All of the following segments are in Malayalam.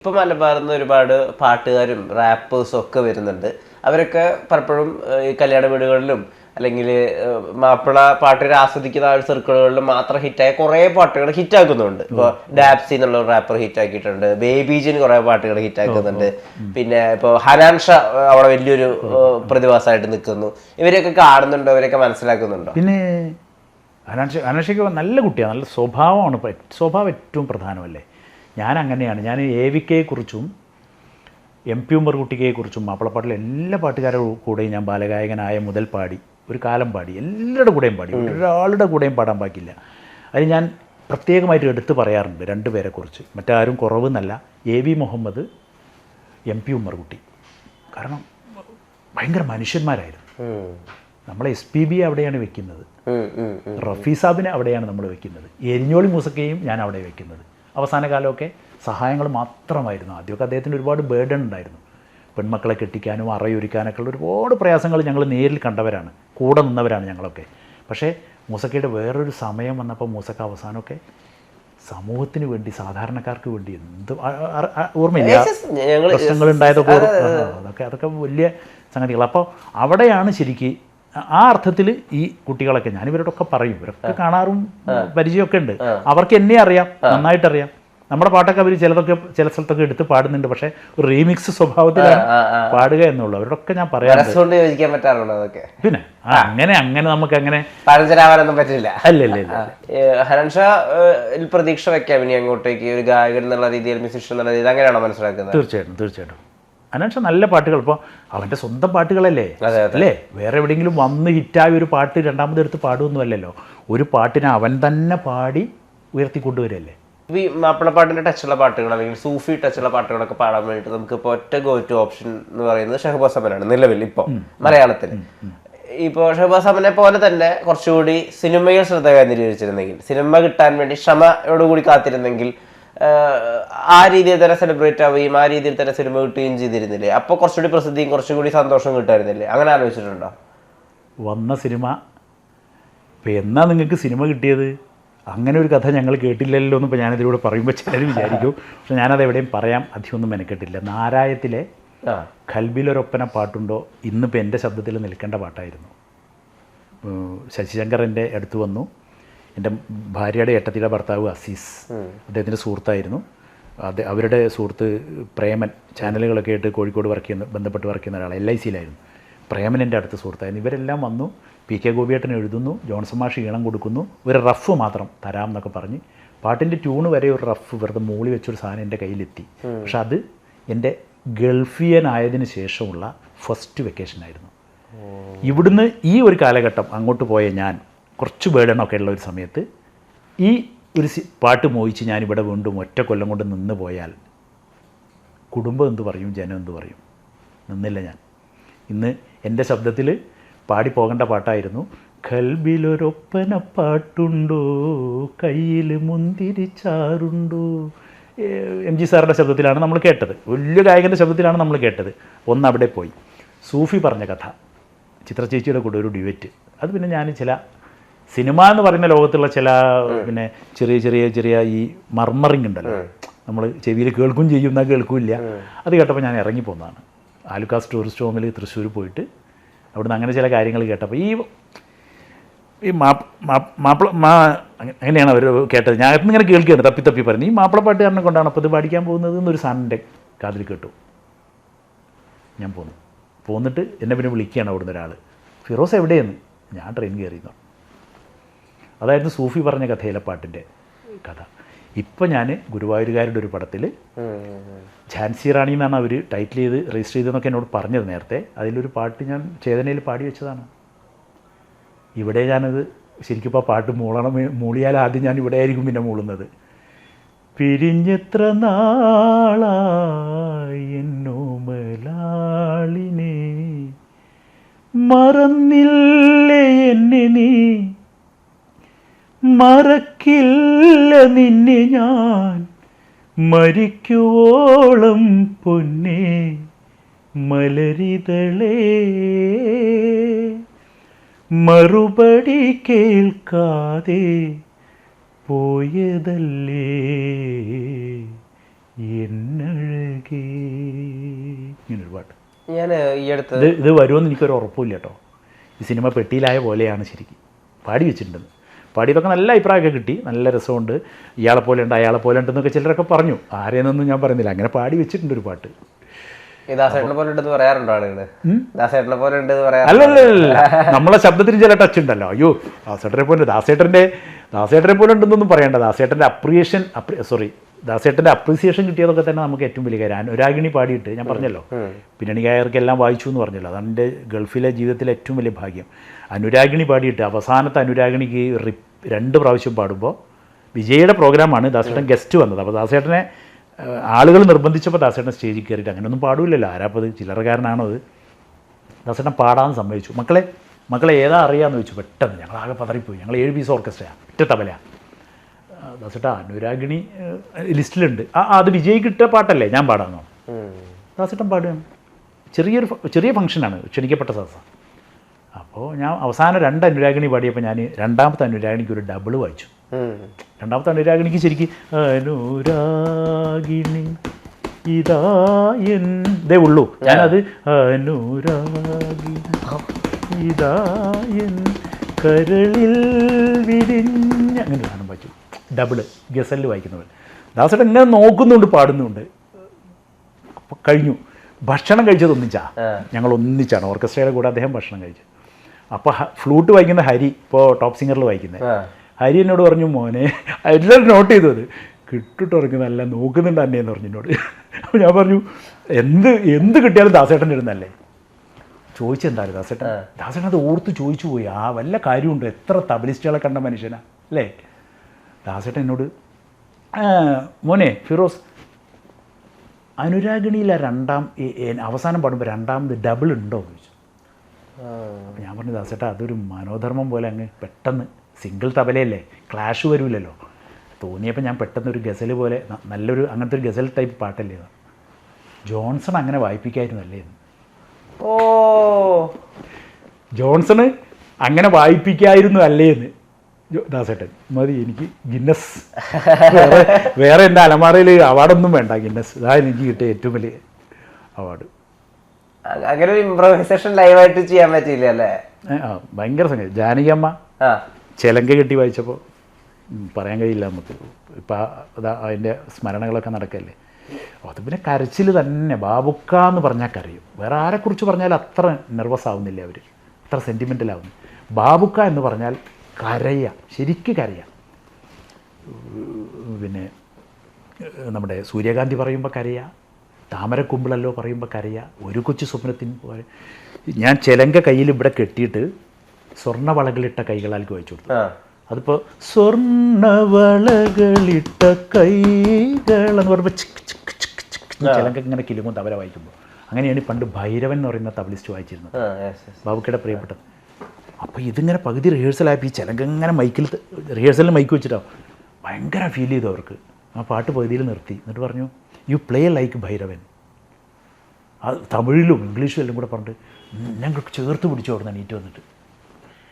ഇപ്പം മലബാറിൽ നിന്ന് ഒരുപാട് പാട്ടുകാരും റാപ്പേഴ്സും ഒക്കെ വരുന്നുണ്ട്. അവരൊക്കെ പലപ്പോഴും ഈ കല്യാണ വീടുകളിലും അല്ലെങ്കിൽ മാപ്പിള പാട്ടുകാർ ആസ്വദിക്കുന്ന ആ ഒരു സർക്കിളുകളിലും മാത്രം ഹിറ്റായ കുറേ പാട്ടുകൾ ഹിറ്റാക്കുന്നുണ്ട്. ഇപ്പോൾ ഡാപ്സി എന്നുള്ള റാപ്പർ ഹിറ്റാക്കിയിട്ടുണ്ട്, ബേബിജിന് കുറേ പാട്ടുകൾ ഹിറ്റാക്കുന്നുണ്ട്. പിന്നെ ഇപ്പോൾ ഹനാൻ ഷാ അവിടെ വലിയൊരു പ്രതിഭാസമായിട്ട് നിൽക്കുന്നു. ഇവരെയൊക്കെ കാണുന്നുണ്ടോ, ഇവരൊക്കെ മനസ്സിലാക്കുന്നുണ്ടോ? പിന്നെ ഹനാൻഷയ്ക്ക് നല്ല കുട്ടിയാണ്, നല്ല സ്വഭാവമാണ്. സ്വഭാവം ഏറ്റവും പ്രധാനമല്ലേ. ഞാൻ അങ്ങനെയാണ്. ഞാൻ AVKയെക്കുറിച്ചും MP ഉമ്മർകുട്ടിയെക്കുറിച്ചും മാപ്പിളപ്പാട്ടിലെ എല്ലാ പാട്ടുകാരുടെ കൂടെയും ഞാൻ ബാലഗായകനായ മുതൽ പാടി, ഒരു കാലം പാടി, എല്ലാവരുടെ കൂടെയും പാടി, ഒരാളുടെ കൂടെയും പാടാൻ ബാക്കിയില്ല. അത് ഞാൻ പ്രത്യേകമായിട്ട് എടുത്ത് പറയാറുണ്ട് രണ്ടുപേരെക്കുറിച്ച്. മറ്റാരും കുറവെന്നല്ല, AV മുഹമ്മദ്, MP ഉമ്മർകുട്ടി. കാരണം ഭയങ്കര മനുഷ്യന്മാരായിരുന്നു. നമ്മളെ SPB അവിടെയാണ് വെക്കുന്നത്, റഫീ സാബിനെ അവിടെയാണ് നമ്മൾ വെക്കുന്നത്, എരിഞ്ഞോളി മൂസക്കയും ഞാൻ അവിടെ വെക്കുന്നത്. അവസാന കാലമൊക്കെ സഹായങ്ങൾ മാത്രമായിരുന്നു. ആദ്യമൊക്കെ അദ്ദേഹത്തിന് ഒരുപാട് ബേർഡൻ ഉണ്ടായിരുന്നു. പെൺമക്കളെ കെട്ടിക്കാനും അറയൊരുക്കാനൊക്കെ ഉള്ള ഒരുപാട് പ്രയാസങ്ങൾ ഞങ്ങൾ നേരിൽ കണ്ടവരാണ്, കൂടെ നിന്നവരാണ് ഞങ്ങളൊക്കെ. പക്ഷേ മൂസക്കയുടെ വേറൊരു സമയം വന്നപ്പോൾ മൂസക്ക അവസാനമൊക്കെ സമൂഹത്തിന് വേണ്ടി, സാധാരണക്കാർക്ക് വേണ്ടി എന്ത് ഓർമ്മയില്ല, പ്രശ്നങ്ങളുണ്ടായതൊക്കെ അതൊക്കെ വലിയ സംഗതികൾ. അപ്പോൾ അവിടെയാണ് ശരിക്ക് ആ അർത്ഥത്തിൽ ഈ കുട്ടികളൊക്കെ, ഞാനിവരോടൊക്കെ പറയും, ഇവരൊക്കെ കാണാറും പരിചയമൊക്കെ ഉണ്ട്, അവർക്ക് എന്നെ അറിയാം, നന്നായിട്ടറിയാം. നമ്മുടെ പാട്ടൊക്കെ അവർ ചില സ്ഥലത്തൊക്കെ എടുത്ത് പാടുന്നുണ്ട്, പക്ഷേ ഒരു റീമിക്സ് സ്വഭാവത്തിലാണ് പാടുക എന്നുള്ളൂ. അവരോടൊക്കെ ഞാൻ പറയാറുണ്ട്. പിന്നെ അങ്ങനെ നമുക്ക് അങ്ങനെ പറ്റില്ല. അല്ലല്ല. ഹനാൻ ഷാ പ്രതീക്ഷ വെക്കാം ഇനി അങ്ങോട്ടേക്ക് ഒരു ഗായകൻ എന്നുള്ള രീതിയിൽ, മ്യൂസിഷ്യൻ എന്നുള്ള രീതിയിൽ, അങ്ങനെയാണോ മനസ്സിലാക്കുന്നത്? തീർച്ചയായിട്ടും. ഹനാൻ ഷാ നല്ല പാട്ടുകൾ, ഇപ്പോൾ അവൻ്റെ സ്വന്തം പാട്ടുകളല്ലേ അല്ലേ, വേറെ എവിടെയെങ്കിലും വന്ന് ഹിറ്റായ ഒരു പാട്ട് രണ്ടാമതെടുത്ത് പാടുമൊന്നും അല്ലല്ലോ. ഒരു പാട്ടിനെ അവൻ തന്നെ പാടി ഉയർത്തിക്കൊണ്ടുവരല്ലേ. ഈ മാപ്പിളപ്പാട്ടിൻ്റെ ടച്ചുള്ള പാട്ടുകൾ അല്ലെങ്കിൽ സൂഫി ടച്ചുള്ള പാട്ടുകളൊക്കെ പാടാൻ വേണ്ടിയിട്ട് നമുക്ക് ഇപ്പോൾ ഒറ്റ ഗോ ടു ഓപ്ഷൻ എന്ന് പറയുന്നത് ഷഹബാസ് അമനാണ് നിലവിൽ ഇപ്പോൾ മലയാളത്തിൽ. ഇപ്പോൾ ഷഹബാസ് അമനെ പോലെ തന്നെ കുറച്ചുകൂടി സിനിമയിൽ ശ്രദ്ധ കേന്ദ്രീകരിച്ചിരുന്നെങ്കിൽ, സിനിമ കിട്ടാൻ വേണ്ടി ക്ഷമയോടുകൂടി കാത്തിരുന്നെങ്കിൽ ആ രീതിയിൽ തന്നെ സെലിബ്രേറ്റ് ആവുകയും ആ രീതിയിൽ തന്നെ സിനിമ കിട്ടുകയും ചെയ്തിരുന്നില്ലേ? അപ്പോൾ കുറച്ചുകൂടി പ്രസിദ്ധിയും കുറച്ചും കൂടി സന്തോഷം കിട്ടായിരുന്നില്ലേ? അങ്ങനെ ആലോചിച്ചിട്ടുണ്ടോ? വന്ന സിനിമ ഇപ്പം എന്നാ നിങ്ങൾക്ക് സിനിമ കിട്ടിയത്? അങ്ങനെ ഒരു കഥ ഞങ്ങൾ കേട്ടില്ലല്ലോ എന്ന് ഇപ്പോൾ ഞാനിതിലൂടെ പറയുമ്പോൾ ചിലർ വിചാരിക്കും. പക്ഷെ ഞാനത് എവിടെയും പറയാം അധികമൊന്നും മെനക്കെട്ടില്ല. നാരായത്തിലെ ഖൽബിലൊരൊപ്പന പാട്ടുണ്ടോ ഇന്നിപ്പോൾ എൻ്റെ ശബ്ദത്തിൽ നിൽക്കേണ്ട പാട്ടായിരുന്നു. ശശിശങ്കർ എൻ്റെ അടുത്ത് വന്നു. എൻ്റെ ഭാര്യയുടെ ഏട്ടത്തിയുടെ ഭർത്താവ് അസീസ്, അദ്ദേഹത്തിൻ്റെ സുഹൃത്തായിരുന്നു. അവരുടെ സുഹൃത്ത് പ്രേമൻ, ചാനലുകളൊക്കെ ആയിട്ട് കോഴിക്കോട് ബന്ധപ്പെട്ട് വർക്ക് ചെയ്യുന്ന ഒരാൾ, LICയിലായിരുന്നു. പ്രേമൻ എൻ്റെ അടുത്ത സുഹൃത്തായിരുന്നു. ഇവരെല്ലാം വന്നു. PK ഗോപിയേട്ടൻ എഴുതുന്നു, ജോൺസൺ മാഷ് ഈണം കൊടുക്കുന്നു, ഒരു റഫ് മാത്രം തരാം എന്നൊക്കെ പറഞ്ഞ് പാട്ടിൻ്റെ ട്യൂണ് വരെ ഒരു റഫ് വെറുതെ മൂളി വെച്ചൊരു സാധനം എൻ്റെ കയ്യിലെത്തി. പക്ഷെ അത് എൻ്റെ ഗൾഫിയനായതിനു ശേഷമുള്ള ഫസ്റ്റ് വെക്കേഷനായിരുന്നു. ഇവിടുന്ന് ഈ ഒരു കാലഘട്ടം അങ്ങോട്ട് പോയ ഞാൻ, കുറച്ച് ബേഡനൊക്കെ ഉള്ള ഒരു സമയത്ത് ഈ ഒരു പാട്ട് മോഹിച്ച് ഞാനിവിടെ വീണ്ടും ഒറ്റ കൊല്ലം കൊണ്ട് നിന്ന് പോയാൽ കുടുംബം എന്ത് പറയും, ജനം എന്ത് പറയും? നിന്നില്ല ഞാൻ. ഇന്ന് എൻ്റെ ശബ്ദത്തിൽ പാടിപ്പോകേണ്ട പാട്ടായിരുന്നു. ഖൽബിലൊരൊപ്പന പാട്ടുണ്ടോ, കയ്യിൽ മുന്തിരി ചാറുണ്ടോ. MG സാറിൻ്റെ ശബ്ദത്തിലാണ് നമ്മൾ കേട്ടത്, വലിയ ഗായകൻ്റെ ശബ്ദത്തിലാണ് നമ്മൾ കേട്ടത്. അവിടെ പോയി. സൂഫി പറഞ്ഞ കഥ, ചിത്ര ചേച്ചിയുടെ കൂടെ ഒരു ഡ്യുവറ്റ്. അത് പിന്നെ ഞാൻ ചില സിനിമ എന്ന് പറയുന്ന ലോകത്തുള്ള ചില പിന്നെ ചെറിയ ഈ മർമറിങ് ഉണ്ടല്ലോ, നമ്മൾ ചെവിയിൽ കേൾക്കും ചെയ്യും, എന്നാൽ കേൾക്കില്ല. അത് കേട്ടപ്പോൾ ഞാൻ ഇറങ്ങിപ്പോന്നതാണ്. ആലുക്കാസ് ടൂറിസ്റ്റ് ഹോമിൽ തൃശ്ശൂർ പോയിട്ട് അവിടുന്ന് അങ്ങനെ ചില കാര്യങ്ങൾ കേട്ടപ്പോൾ ഈ അങ്ങനെയാണ് അവർ കേട്ടത്. ഞാൻ ഇങ്ങനെ കേൾക്കുകയാണ്, തപ്പി പറഞ്ഞു. ഈ മാപ്പിളപ്പാട്ടുകാരനെ കൊണ്ടാണ് അപ്പോൾ ഇത് പഠിക്കാൻ പോകുന്നത് എന്നൊരു സാറിൻ്റെ കാതിൽ കേട്ടു. ഞാൻ പോന്നിട്ട് എന്നെ പിന്നെ വിളിക്കുകയാണ് അവിടുന്ന് ഒരാൾ, ഫിറോസ് എവിടെയെന്ന്. ഞാൻ ട്രെയിൻ കയറിയെന്നു. അതായിരുന്നു സൂഫി പറഞ്ഞ കഥയിലെ പാട്ടിൻ്റെ കഥ. ഇപ്പം ഞാൻ ഗുരുവായൂരുകാരുടെ ഒരു പടത്തിൽ ഝാൻസി റാണി എന്നാണ് അവർ ടൈറ്റിൽ ചെയ്ത് രജിസ്റ്റർ ചെയ്തതെന്നൊക്കെ എന്നോട് പറഞ്ഞത് നേരത്തെ. അതിലൊരു പാട്ട് ഞാൻ ചേതനയിൽ പാടി വെച്ചതാണ്. ഇവിടെ ഞാനത് ശരിക്കും ഇപ്പോൾ പാട്ട് മൂളിയാൽ ആദ്യം ഞാൻ ഇവിടെ ആയിരിക്കും പിന്നെ മൂളുന്നത്. പിരിഞ്ഞെത്ര നാളായി എന്നോമലാളിനെ, മറന്നില്ലേ എന്നെ നീ, മറക്കില്ല നിന്നെ ഞാൻ, മരിക്കുവോളം പൊന്നേ മലരിതളേ, മറുപടി കേൾക്കാതെ പോയതല്ലേ എന്നഴകേ ഇങ്ങനൊരു പാട്ട്. ഞാൻ ഈ അടുത്ത് ഇത് വരുമെന്ന് എനിക്കൊരു ഉറപ്പില്ല കേട്ടോ. ഈ സിനിമ പെട്ടിയിലായ പോലെയാണ് ശരിക്കും പാടി വെച്ചിട്ടുണ്ടെന്ന്. പാടിയതൊക്കെ നല്ല അഭിപ്രായമൊക്കെ കിട്ടി, നല്ല രസമുണ്ട്, ഇയാളെ പോലെ ഉണ്ട് അയാളെ പോലെ ഉണ്ടെന്നൊക്കെ ചിലരൊക്കെ പറഞ്ഞു. ആരെയെന്നൊന്നും ഞാൻ പറയുന്നില്ല, അങ്ങനെ പാടി വെച്ചിട്ടുണ്ട് ഒരു പാട്ട്. ദാസേട്ടനെ പോലെ ഉണ്ടെന്ന് പറയാറുണ്ടോ ആളുകള്? ദാസേട്ടനെ പോലെ ഉണ്ടെന്ന് പറയാ? അല്ലല്ല, നമ്മളെ ശബ്ദത്തിന് ചില ടച്ച് ഉണ്ടല്ലോ. അയ്യോ ദാസേട്ടനെ പോലെ, ദാസേട്ടനെ പോലെ ഉണ്ടെന്നൊന്നും പറയണ്ട. ദാസേട്ടൻ്റെ അപ്രീസിയേഷൻ കിട്ടിയതൊക്കെ തന്നെ നമുക്ക് ഏറ്റവും വലിയ കാര്യം. അനുരാഗിണി പാടിയിട്ട് ഞാൻ പറഞ്ഞല്ലോ, പിന്നണി ഗായകർക്കെല്ലാം വായിച്ചു എന്ന് പറഞ്ഞല്ലോ, അതാണ് എൻ്റെ ഗൾഫിലെ ജീവിതത്തിലെ ഏറ്റവും വലിയ ഭാഗ്യം. അനുരാഗിണി പാടിയിട്ട് അവസാനത്തെ അനുരാഗിണിക്ക് 2 പ്രാവശ്യം പാടുമ്പോൾ, വിജയുടെ പ്രോഗ്രാമാണ് ദാസേട്ടൻ ഗസ്റ്റ് വന്നത്. അപ്പോൾ ദാസേട്ടനെ ആളുകൾ നിർബന്ധിച്ചപ്പോൾ ദാസേട്ടൻ സ്റ്റേജിൽ കയറിയിട്ട് അങ്ങനെയൊന്നും പാടില്ലല്ലോ, ആരാപ്പത് ചില്ലറക്കാരനാണോ അത്. ദാസേട്ടൻ പാടാൻ സമ്മതിച്ചു. മക്കളെ ഏതാ അറിയാമെന്ന് ചോദിച്ചു. പെട്ടെന്ന് ഞങ്ങളാകെ പതറിപ്പോയി. ഞങ്ങൾ 7 പീസ് ഓർക്കസ്ട്രയാണ്, ഒറ്റ തബലയാണ്. ദാസേട്ട അനുരാഗിണി ലിസ്റ്റിലുണ്ട്. അത് വിജയ് കിട്ടിയ പാട്ടല്ലേ, ഞാൻ പാടാമെന്നോ. ദാസേട്ടൻ പാടുകയാണ്. ചെറിയ ഫംഗ്ഷനാണ്, ക്ഷണിക്കപ്പെട്ട സദസ്സ. അപ്പോൾ ഞാൻ അവസാനം 2 അനുരാഗിണി പാടിയപ്പോൾ ഞാൻ രണ്ടാമത്തെ അനുരാഗിണിക്ക് ഒരു ഡബിൾ വായിച്ചു. രണ്ടാമത്തെ അനുരാഗിണിക്ക് ശരിക്കും അനുരാഗിണി ഇതാ എന്തേ ഉള്ളൂ, ഞാനത് അനുരാഗിണി ഇതാ എൻ കരളിൽ വിരിഞ്ഞ അങ്ങനെ ഗാനം വായിച്ചു. ഡബിള് ഗസലിൽ വായിക്കുന്നവർ. ദാസേട്ടൻ ഇങ്ങനെ നോക്കുന്നുണ്ട്, പാടുന്നുണ്ട്. അപ്പോൾ കഴിഞ്ഞു. ഭക്ഷണം കഴിച്ചത് ഒന്നിച്ചാ, ഞങ്ങൾ ഒന്നിച്ചാണ് ഓർക്കസ്ട്രയുടെ കൂടെ അദ്ദേഹം ഭക്ഷണം കഴിച്ചു. അപ്പോൾ ഫ്ലൂട്ട് വായിക്കുന്ന ഹരി, ഇപ്പോൾ ടോപ്പ് സിംഗറിൽ വായിക്കുന്നത് ഹരി എന്നോട് പറഞ്ഞു, മോനെ എല്ലാവരും നോട്ട് ചെയ്തു, അത് കിട്ടിട്ട് ഉറങ്ങുന്ന നല്ല നോക്കുന്നുണ്ട് തന്നെ എന്ന് പറഞ്ഞു എന്നോട്. അപ്പോൾ ഞാൻ പറഞ്ഞു, എന്ത് കിട്ടിയാലും ദാസേട്ടൻ്റെ ഇരുന്നല്ലേ ചോദിച്ചെന്തായാലും ദാസേട്ടൻ അത് ഓർത്ത് ചോദിച്ചു പോയി. ആ വല്ല കാര്യമുണ്ടോ, എത്ര തബലിസ്റ്റുകളെ കണ്ട മനുഷ്യനാ അല്ലേ. ദാസേട്ടൻ എന്നോട്, മോനെ ഫിറോസ് അനുരാഗിണിയിലെ അവസാനം പാടുമ്പോൾ രണ്ടാമത് ഡബിൾ ഉണ്ടോ എന്ന് ചോദിച്ചു. അപ്പോൾ ഞാൻ പറഞ്ഞു, ദാസേട്ടാ അതൊരു മനോധർമ്മം പോലെ അങ്ങ് പെട്ടെന്ന്, സിംഗിൾ തബലയല്ലേ, ക്ലാഷ് വരില്ലല്ലോ, തോന്നിയപ്പോൾ ഞാൻ പെട്ടെന്ന് ഒരു ഗസൽ പോലെ നല്ലൊരു അങ്ങനത്തെ ഒരു ഗസൽ ടൈപ്പ് പാട്ടല്ലേ. ജോൺസൺ അങ്ങനെ വായിപ്പിക്കായിരുന്നല്ലേ എന്ന്. ജോൺസണ് അങ്ങനെ വായിപ്പിക്കായിരുന്നു അല്ലേ എന്ന് ദാസേട്ടൻ. മതി എനിക്ക് ഗിന്നസ്, വേറെ എൻ്റെ അലമാറയിൽ അവാർഡൊന്നും വേണ്ട, ഗിന്നസ് ഇതാ എനിക്ക് കിട്ടിയ ഏറ്റവും വലിയ അവാർഡ്. അങ്ങനെ ഒരു ഇംപ്രവൈസേഷൻ ലൈവായിട്ട് ചെയ്യാൻ പറ്റില്ല അല്ലേ? ഭയങ്കര സംഗതി. ജാനകിയമ്മ ചെലങ്ക കെട്ടി വായിച്ചപ്പോൾ പറയാൻ കഴിയില്ല നമുക്ക്. ഇപ്പം അതാ അതിൻ്റെ സ്മരണകളൊക്കെ നടക്കല്ലേ. അത് പിന്നെ കരച്ചിൽ തന്നെ. ബാബുക്ക എന്ന് പറഞ്ഞാൽ കരയും. വേറെ ആരെക്കുറിച്ച് പറഞ്ഞാൽ അത്ര നെർവസ് ആവുന്നില്ല അവർ, അത്ര സെൻറ്റിമെൻ്റലാവുന്നു. ബാബുക്ക എന്ന് പറഞ്ഞാൽ കരയുക, ശരിക്ക് കരയുക. പിന്നെ നമ്മുടെ സൂര്യകാന്തി പറയുമ്പോൾ കരയുക, താമരക്കുമ്പിളല്ലോ പറയുമ്പോൾ കരയുക, ഒരു കൊച്ചു സ്വപ്നത്തിന് പോലെ. ഞാൻ ചെലങ്ക കയ്യിൽ ഇവിടെ കെട്ടിയിട്ട് സ്വർണ്ണവളകളിട്ട കൈകളാൽക്ക് വായിച്ചു കൊടുത്തു. അതിപ്പോൾ സ്വർണ്ണവളകളിട്ട കൈകളെന്ന് പറയുമ്പോൾ ചെലങ്ക ഇങ്ങനെ കിലുങ്ങും തബല വായിക്കുമ്പോൾ. അങ്ങനെയാണ് പണ്ട് ഭൈരവൻ എന്ന് പറയുന്ന തബലിസ്റ്റ് വായിച്ചിരുന്നത്, ബാബുക്കയുടെ പ്രിയപ്പെട്ടത്. അപ്പോൾ ഇതിങ്ങനെ പകുതി റിഹേഴ്സലായപ്പോൾ ഈ ചെലങ്ക ഇങ്ങനെ റിഹേഴ്സലിൽ മൈക്ക് വെച്ചിട്ടാവും. ഭയങ്കര ഫീൽ ചെയ്തു അവർക്ക്. ആ പാട്ട് പകുതിയിൽ നിർത്തി. എന്നിട്ട് പറഞ്ഞു, യു പ്ലേ ലൈക്ക് ഭൈരവൻ. അത് തമിഴിലും ഇംഗ്ലീഷിലും എല്ലാം കൂടെ പറഞ്ഞിട്ട് ഞങ്ങൾക്ക് ചേർത്ത് പിടിച്ചു അവിടെ നിന്ന് എണീറ്റ് വന്നിട്ട്.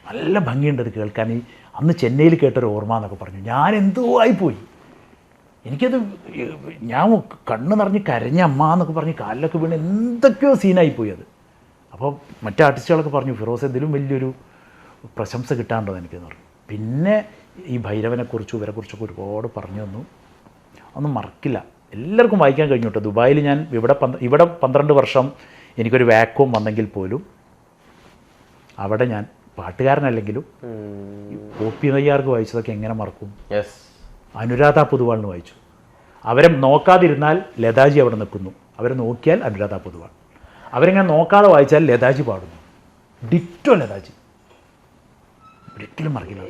നല്ല ഭംഗിയുണ്ട് അത് കേൾക്കാൻ. ഈ അന്ന് ചെന്നൈയിൽ കേട്ടൊരു ഓർമ്മ എന്നൊക്കെ പറഞ്ഞു. ഞാൻ എന്തോ ആയിപ്പോയി. എനിക്കത് ഞാൻ കണ്ണ് നിറഞ്ഞ് കരഞ്ഞ അമ്മ എന്നൊക്കെ പറഞ്ഞ് കാലിലൊക്കെ വീണ് എന്തൊക്കെയോ സീനായിപ്പോയി അത്. അപ്പോൾ മറ്റേ ആർട്ടിസ്റ്റുകളൊക്കെ പറഞ്ഞു, ഫിറോസ് ഇതിലും വലിയൊരു പ്രശംസ കിട്ടാണ്ടോ എനിക്കെന്ന് പറഞ്ഞു. പിന്നെ ഈ ഭൈരവനെക്കുറിച്ചും ഇവരെക്കുറിച്ചൊക്കെ ഒരുപാട് പറഞ്ഞു തന്നു. ഒന്നും മറക്കില്ല. എല്ലാവർക്കും വായിക്കാൻ കഴിഞ്ഞു കേട്ടോ. ദുബായിൽ ഞാൻ ഇവിടെ 12 വർഷം എനിക്കൊരു വാക്വം വന്നെങ്കിൽ പോലും അവിടെ ഞാൻ പാട്ടുകാരനല്ലെങ്കിലും ഒ.പി. നയ്യാർക്ക് വായിച്ചതൊക്കെ എങ്ങനെ മറക്കും. അനുരാധ പൊതുവാളിന് വായിച്ചു. അവരെ നോക്കാതിരുന്നാൽ ലതാജി അവിടെ നിൽക്കുന്നു, അവരെ നോക്കിയാൽ അനുരാധ പൊതുവാൾ. അവരെങ്ങനെ നോക്കാതെ വായിച്ചാൽ ലതാജി പാടുന്നു. ഡിറ്റോ ലതാജി, ഒരിക്കലും മറക്കില്ല.